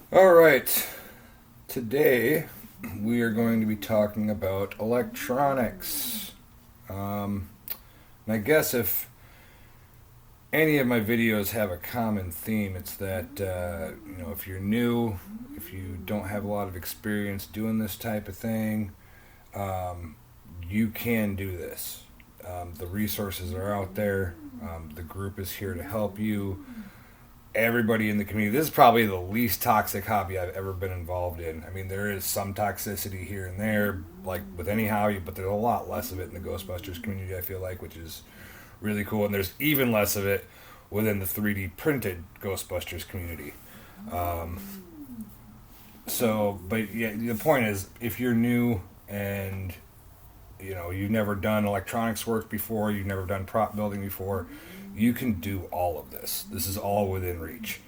All right. Today we are going to be talking about electronics. Um, and I guess if any of my videos have a common theme, it's that if you're new, if you don't have a lot of experience doing this type of thing, um, you can do this. The resources are out there. The group is here to help you. Everybody in the community. This is probably the least toxic hobby I've ever been involved in. I mean, there is some toxicity here and there, like with any hobby, but there's a lot less of it in the Ghostbusters community, I feel like, which is really cool. And there's even less of it within the 3D printed Ghostbusters community. Um, but yeah, the point is, if you're new and you've never done electronics work before, you've never done prop building before, you can do all of this. This is all within reach.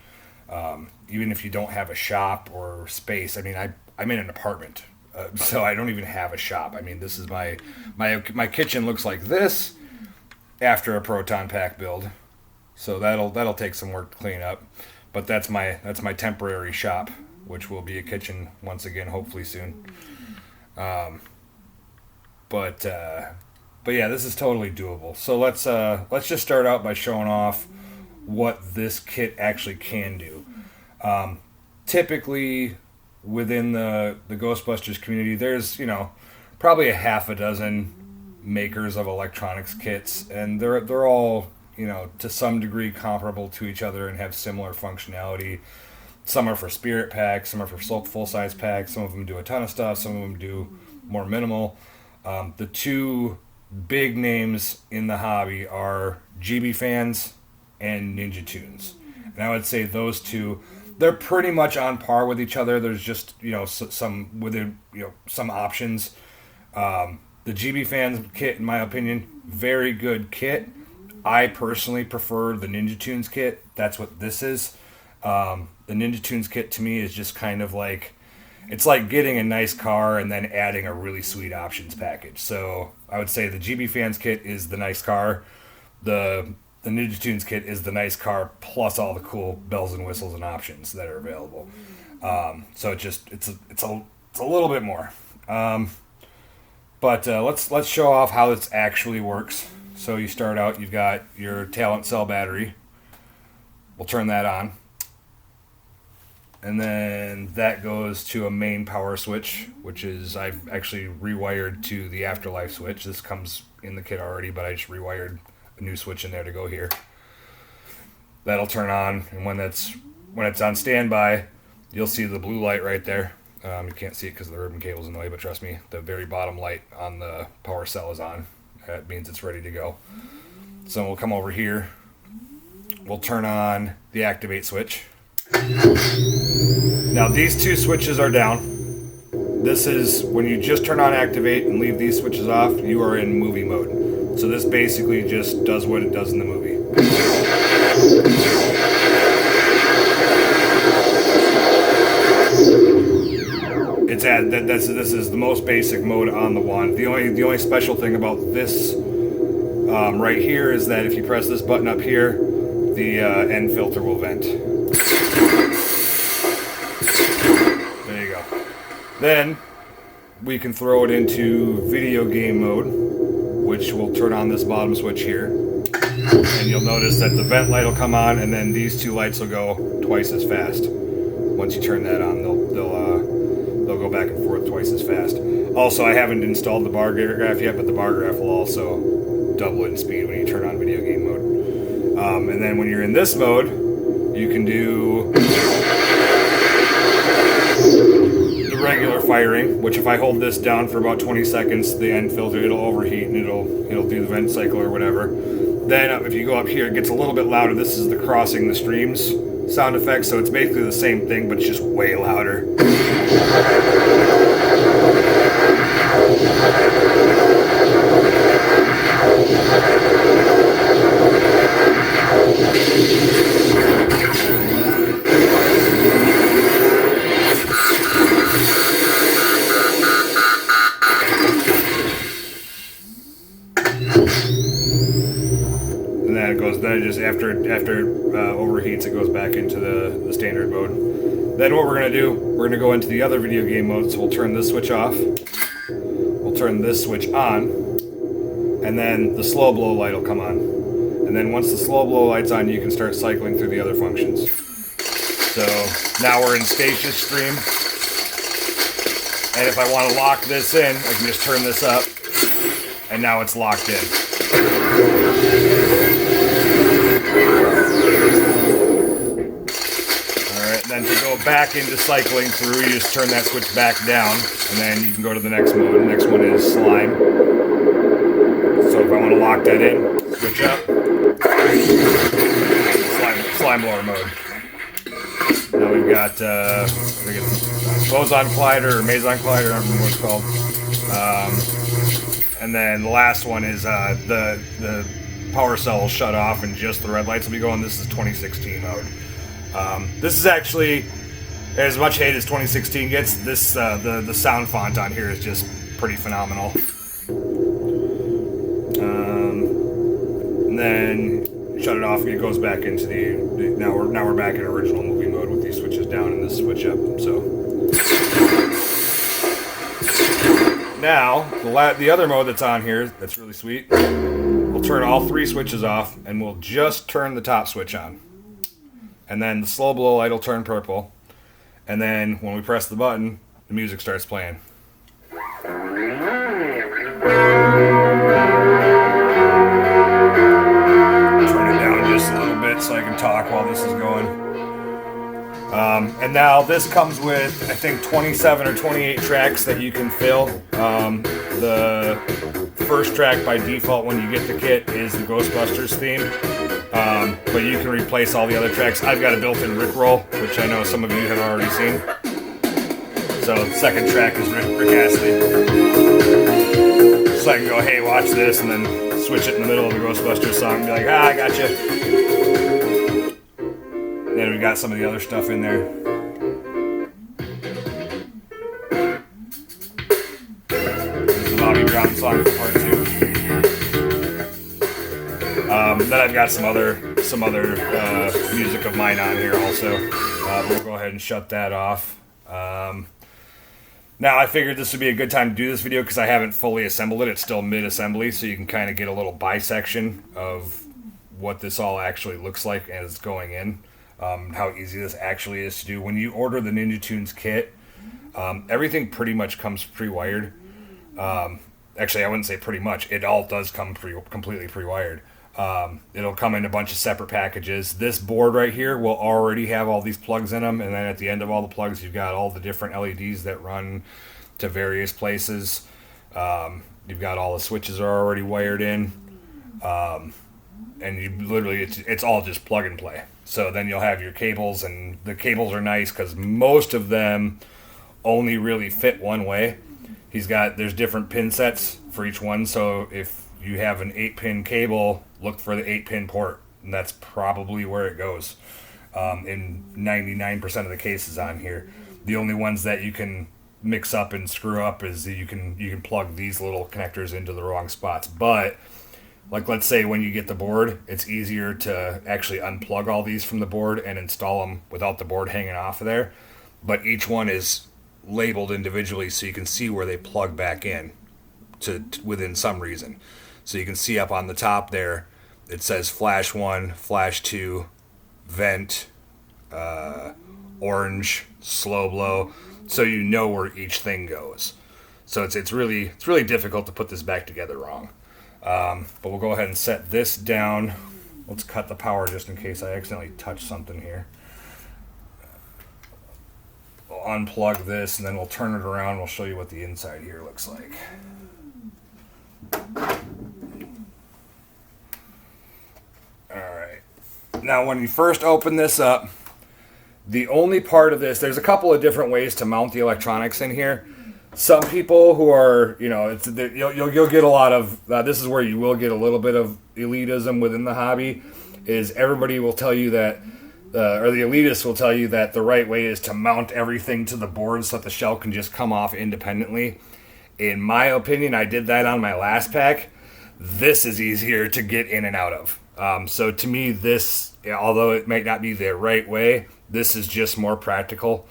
Even if you don't have a shop or space. I mean, I'm in an apartment, so I don't even have a shop. I mean, this is my kitchen looks like this after a proton pack build, so that'll take some work to clean up. But that's my temporary shop, which will be a kitchen once again, hopefully soon. Um, but but yeah, this is totally doable. So let's just start out by showing off what this kit actually can do. Typically, within the Ghostbusters community, there's probably a half a dozen makers of electronics kits, and they're all to some degree comparable to each other and have similar functionality. Some are for spirit packs, some are for full size packs. Some of them do a ton of stuff. Some of them do more minimal. The two big names in the hobby are GB Fans and Ninjatunes, and I would say those two, they're pretty much on par with each other. There's just some within some options. The GB Fans kit, in my opinion, very good kit. I personally prefer the Ninjatunes kit. That's what this is. The Ninjatunes kit to me is just kind of like, it's like getting a nice car and then adding a really sweet options package. So I would say the GB Fans kit is the nice car. The Ninjatunes kit is the nice car plus all the cool bells and whistles and options that are available. So it's a little bit more. But let's show off how this actually works. So you start out, you've got your talent cell battery. We'll turn that on. And then that goes to a main power switch, which is, I've actually rewired to the afterlife switch. This comes in the kit already, but I just rewired a new switch in there to go here. That'll turn on, and when it's on standby, you'll see the blue light right there. You can't see it because the ribbon cable's in the way, but trust me, the very bottom light on the power cell is on. That means it's ready to go. So we'll come over here. We'll turn on the activate switch. Now these two switches are down. This is when you just turn on activate and leave these switches off, you are in movie mode. So this basically just does what it does in the movie. This is the most basic mode on the wand. The only special thing about this right here is that if you press this button up here, the end filter will vent. There you go. Then we can throw it into video game mode, which will turn on this bottom switch here. And you'll notice that the vent light will come on, and then these two lights will go twice as fast. Once you turn that on, they'll go back and forth twice as fast. Also, I haven't installed the bar graph yet, but the bar graph will also double in speed when you turn on video game mode. And then when you're in this mode, you can do the regular firing, which if I hold this down for about 20 seconds, the end filter, it'll overheat and it'll do the vent cycle or whatever. Then if you go up here, it gets a little bit louder. This is the crossing the streams sound effect, so it's basically the same thing, but it's just way louder. And then it just after overheats, it goes back into the standard mode. Then what we're going to do, we're going to go into the other video game mode. So we'll turn this switch off. We'll turn this switch on. And then the slow blow light will come on. And then once the slow blow light's on, you can start cycling through the other functions. So now we're in stasis stream. And if I want to lock this in, I can just turn this up. And now it's locked in. Alright, then to go back into cycling through, you just turn that switch back down, and then you can go to the next mode. The next one is slime. So if I want to lock that in, switch up. Slime blower mode. Now we've got I think it's Boson Collider or Meson Collider, I don't remember what it's called. And then the last one is the power cell will shut off and just the red lights will be going. This is 2016 mode. This is actually, as much hate as 2016 gets, this the sound font on here is just pretty phenomenal. And then shut it off and it goes back into the now we're back in original movie mode with these switches down and this switch up. So now the other mode that's on here that's really sweet, we'll turn all three switches off and we'll just turn the top switch on. And then the slow blow light will turn purple. And then when we press the button, the music starts playing. Turn it down just a little bit so I can talk while this is going. And now this comes with, I think, 27 or 28 tracks that you can fill. The first track by default when you get the kit is the Ghostbusters theme. But you can replace all the other tracks. I've got a built-in Rickroll, which I know some of you have already seen. So the second track is Rick Astley. So I can go, hey, watch this, and then switch it in the middle of the Ghostbusters song and be like, I gotcha. Then we've got some of the other stuff in there. There's the Bobby Brown song for part 2. Then I've got some other music of mine on here also. We'll go ahead and shut that off. Now I figured this would be a good time to do this video because I haven't fully assembled it. It's still mid-assembly, so you can kind of get a little bisection of what this all actually looks like as it's going in. How easy this actually is to do. When you order the Ninjatunes kit, everything pretty much comes pre-wired. Actually, I wouldn't say pretty much. It all does come completely pre-wired. It'll come in a bunch of separate packages. This board right here will already have all these plugs in them, and then at the end of all the plugs, you've got all the different LEDs that run to various places. You've got all the switches are already wired in, and you literally it's all just plug and play. So then you'll have your cables, and the cables are nice because most of them only really fit one way. There's different pin sets for each one, so if you have an 8-pin cable, look for the 8-pin port, and that's probably where it goes in 99% of the cases on here. The only ones that you can mix up and screw up is that you can plug these little connectors into the wrong spots. But like, let's say when you get the board, it's easier to actually unplug all these from the board and install them without the board hanging off of there. But each one is labeled individually so you can see where they plug back in to within some reason. So you can see up on the top there, it says flash 1, flash 2, vent, orange, slow blow, so you know where each thing goes. So it's really difficult to put this back together wrong. But we'll go ahead and set this down. Let's cut the power just in case I accidentally touch something here. We'll unplug this and then we'll turn it around. We'll show you what the inside here looks like. Alright, now when you first open this up, the only part of this, there's a couple of different ways to mount the electronics in here. Some people who are, you'll get a lot of, this is where you will get a little bit of elitism within the hobby, is everybody will tell you that, or the elitists will tell you that the right way is to mount everything to the board so that the shell can just come off independently. In my opinion, I did that on my last pack. This is easier to get in and out of. So to me, this, although it might not be the right way, this is just more practical,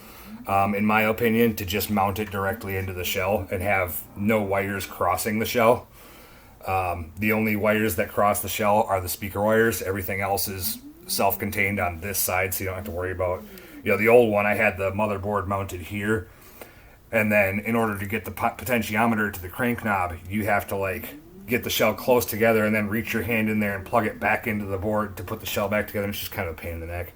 in my opinion, to just mount it directly into the shell and have no wires crossing the shell. The only wires that cross the shell are the speaker wires. Everything else is self-contained on this side, so you don't have to worry about, the old one, I had the motherboard mounted here, and then in order to get the potentiometer to the crank knob, you have to like get the shell close together and then reach your hand in there and plug it back into the board to put the shell back together. It's just kind of a pain in the neck.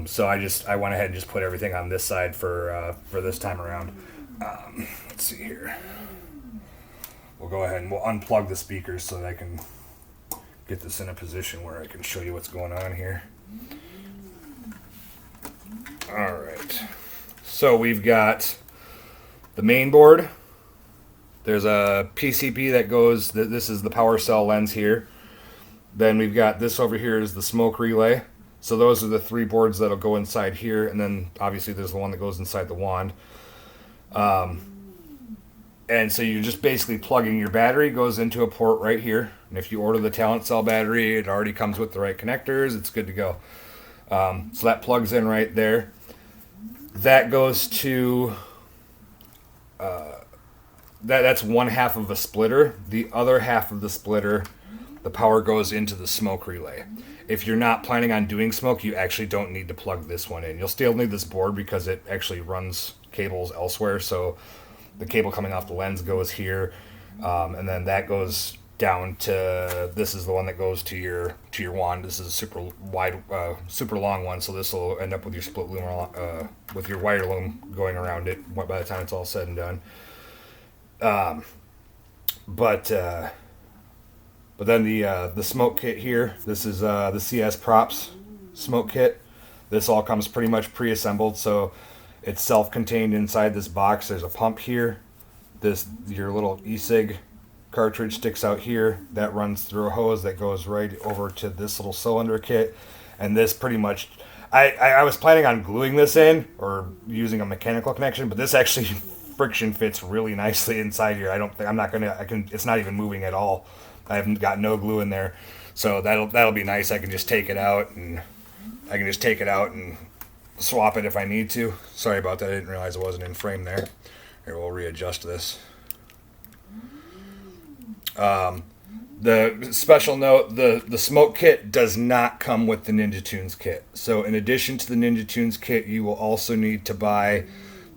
So I went ahead and just put everything on this side for this time around. Let's see here. We'll go ahead and we'll unplug the speakers so that I can get this in a position where I can show you what's going on here. All right. So we've got the main board. There's a PCB that goes, this is the power cell lens here. Then we've got this over here is the smoke relay. So those are the 3 boards that'll go inside here. And then obviously there's the one that goes inside the wand. And so you're just basically plugging your battery, goes into a port right here. And if you order the talent cell battery, it already comes with the right connectors. It's good to go. So that plugs in right there. That goes to... That's one half of a splitter. The other half of the splitter, the power goes into the smoke relay. If you're not planning on doing smoke, you actually don't need to plug this one in. You'll still need this board because it actually runs cables elsewhere. So the cable coming off the lens goes here, and then that goes down to, this is the one that goes to your wand. This is a super wide, super long one. So this will end up with your split loom, with your wire loom going around it by the time it's all said and done. But then the smoke kit here, this is the CS Props smoke kit. This all comes pretty much pre-assembled, so it's self-contained inside this box. There's a pump here. Your little e-cig cartridge sticks out here. That runs through a hose that goes right over to this little cylinder kit. And this pretty much, I was planning on gluing this in or using a mechanical connection, but this actually friction fits really nicely inside here. It's not even moving at all. I haven't got no glue in there, so that'll be nice. I can just take it out and swap it if I need to. Sorry about that. I didn't realize it wasn't in frame there. Here, we'll readjust this. The special note: the smoke kit does not come with the Ninjatunes kit. So in addition to the Ninjatunes kit, you will also need to buy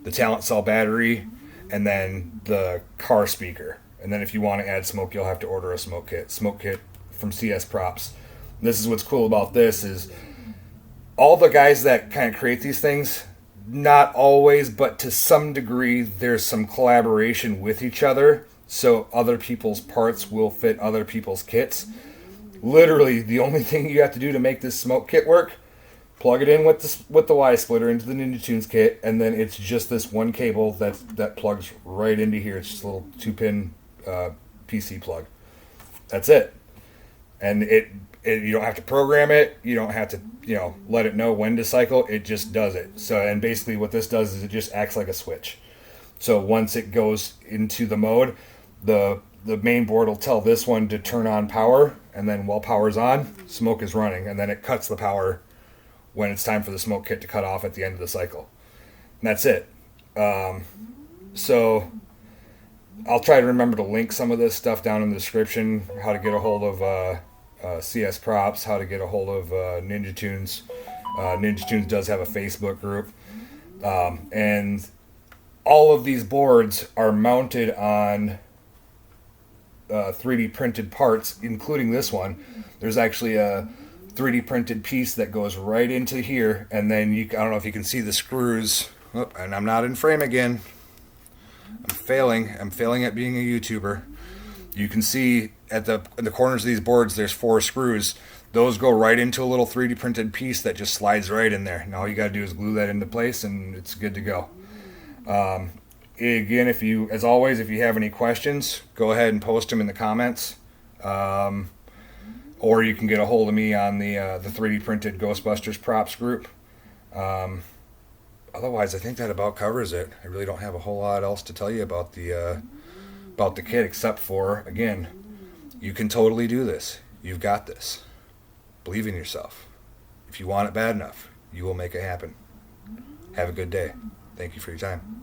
the talent cell battery, and then the car speaker. And then if you want to add smoke, you'll have to order a smoke kit. Smoke kit from CS Props. This is what's cool about this is all the guys that kind of create these things, not always, but to some degree, there's some collaboration with each other. So other people's parts will fit other people's kits. Literally, the only thing you have to do to make this smoke kit work, plug it in with the Y splitter into the Ninjatunes kit, and then it's just this one cable that plugs right into here. It's just a little 2-pin PC plug. That's it. And it you don't have to program it. You don't have to let it know when to cycle. It just does it. So, and basically what this does is it just acts like a switch. So once it goes into the mode, the main board will tell this one to turn on power, and then while power's on, smoke is running, and then it cuts the power when it's time for the smoke kit to cut off at the end of the cycle. And that's it. So I'll try to remember to link some of this stuff down in the description, how to get a hold of CS Props, how to get a hold of Ninjatunes. Ninjatunes does have a Facebook group. And all of these boards are mounted on 3D printed parts, including this one. There's actually a 3D printed piece that goes right into here, and then I don't know if you can see the screws. Oh, and I'm not in frame again. I'm failing at being a YouTuber. You can see at the corners of these boards, there's 4 screws. Those go right into a little 3D printed piece that just slides right in there. And all you got to do is glue that into place, and it's good to go. Again, if you have any questions, go ahead and post them in the comments. Or you can get a hold of me on the 3D printed Ghostbusters props group. Otherwise, I think that about covers it. I really don't have a whole lot else to tell you about the kit, except for, again, you can totally do this. You've got this. Believe in yourself. If you want it bad enough, you will make it happen. Have a good day. Thank you for your time.